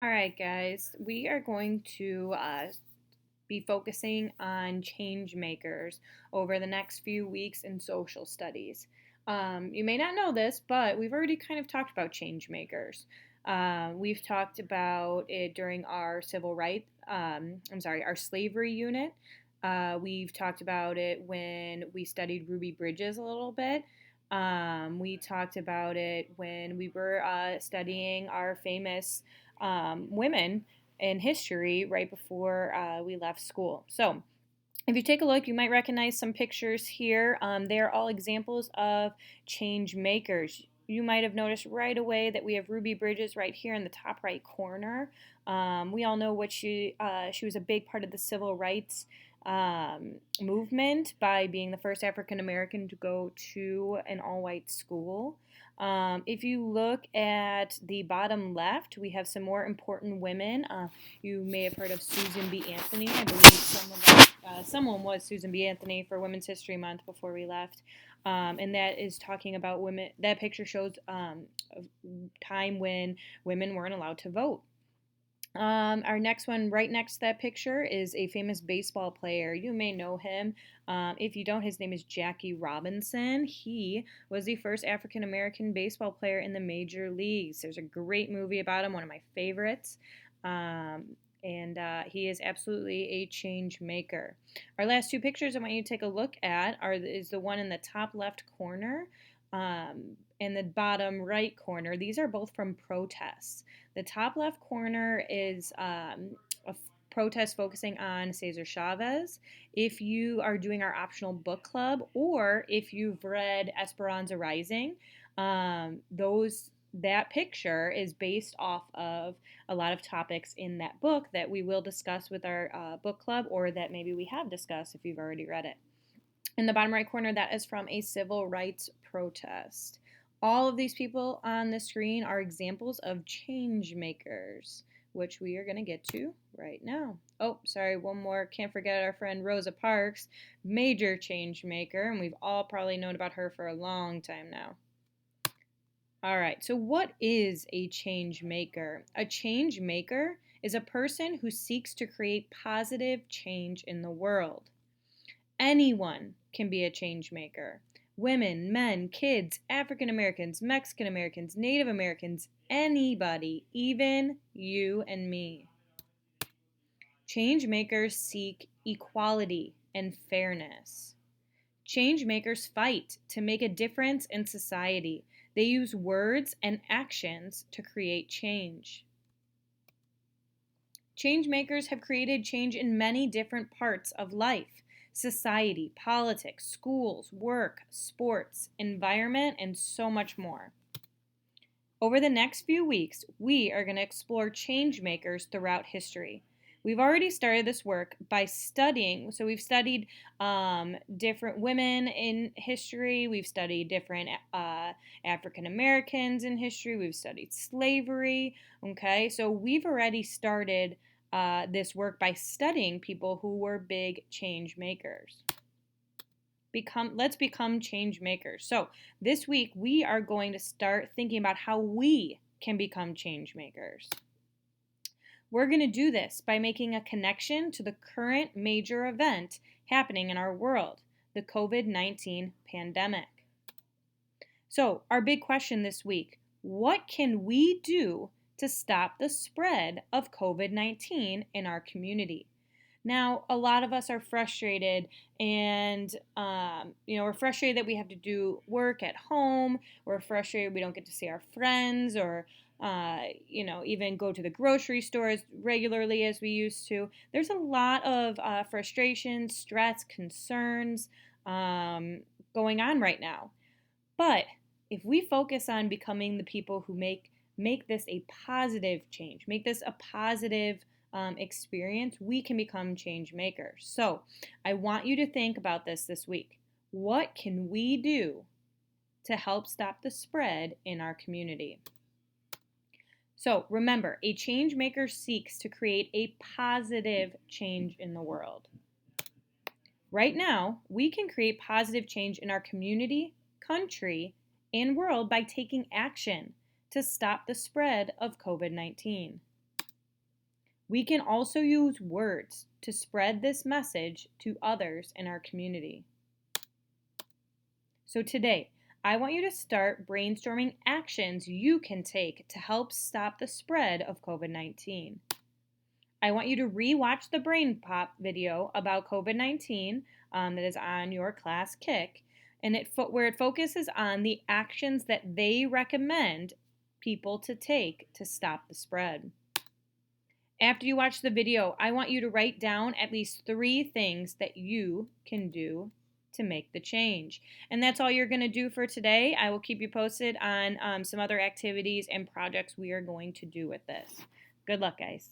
All right, guys, we are going to be focusing on change makers over the next few weeks in social studies. You may not know this, but we've already kind of talked about change makers. We've talked about it during our civil rights, our slavery unit. We've talked about it when we studied Ruby Bridges a little bit. We talked about it when we were studying our famous women in history right before we left school. So, if you take a look, you might recognize some pictures here. They're all examples of change makers. You might have noticed right away that we have Ruby Bridges right here in the top right corner. We all know what she was a big part of the civil rights movement by being the first African American to go to an all-white school. If you look at the bottom left, we have some more important women. You may have heard of Susan B. Anthony. I believe someone was Susan B. Anthony for Women's History Month before we left. And that is talking about women. That picture shows a time when women weren't allowed to vote. Our next one, right next to that picture, is a famous baseball player. You may know him. If you don't, his name is Jackie Robinson. He was the first African American baseball player in the major leagues. There's a great movie about him, one of my favorites. And he is absolutely a change maker. Our last two pictures I want you to take a look at is the one in the top left corner and the bottom right corner. These are both from protests. The top left corner is a protest focusing on Cesar Chavez. If you are doing our optional book club, or if you've read Esperanza Rising, that picture is based off of a lot of topics in that book that we will discuss with our book club, or that maybe we have discussed if you've already read it. In the bottom right corner, that is from a civil rights protest. All of these people on the screen are examples of change makers, which we are going to get to right now. Oh, sorry, one more. Can't forget our friend Rosa Parks, major change maker, and we've all probably known about her for a long time now. All right, so what is a change maker? A change maker is a person who seeks to create positive change in the world. Anyone can be a change maker. Women, men, kids, African Americans, Mexican Americans, Native Americans, anybody, even you and me. Change makers seek equality and fairness. Change makers fight to make a difference in society. They use words and actions to create change. Change makers have created change in many different parts of life: society, politics, schools, work, sports, environment, and so much more. Over the next few weeks, we are going to explore change makers throughout history. We've already started this work by studying, so we've studied different women in history, we've studied different African Americans in history, we've studied slavery, okay? So we've already started this work by studying people who were big change makers. Let's become change makers. So this week we are going to start thinking about how we can become change makers. We're going to do this by making a connection to the current major event happening in our world, the COVID-19 pandemic. So our big question this week: what can we do to stop the spread of COVID-19 in our community? Now, a lot of us are frustrated, and we're frustrated that we have to do work at home. We're frustrated we don't get to see our friends, or even go to the grocery stores regularly as we used to. There's a lot of frustration, stress, concerns going on right now. But if we focus on becoming the people who make this a positive change, make this a positive experience, we can become change makers. So I want you to think about this week. What can we do to help stop the spread in our community? So remember, a change maker seeks to create a positive change in the world. Right now, we can create positive change in our community, country, and world by taking action to stop the spread of COVID-19. We can also use words to spread this message to others in our community. So today, I want you to start brainstorming actions you can take to help stop the spread of COVID-19. I want you to re-watch the Brain Pop video about COVID-19 that is on your class Kick, and where it focuses on the actions that they recommend people to take to stop the spread. After you watch the video, I want you to write down at least 3 things that you can do to make the change. And that's all you're going to do for today. I will keep you posted on some other activities and projects we are going to do with this. Good luck, guys.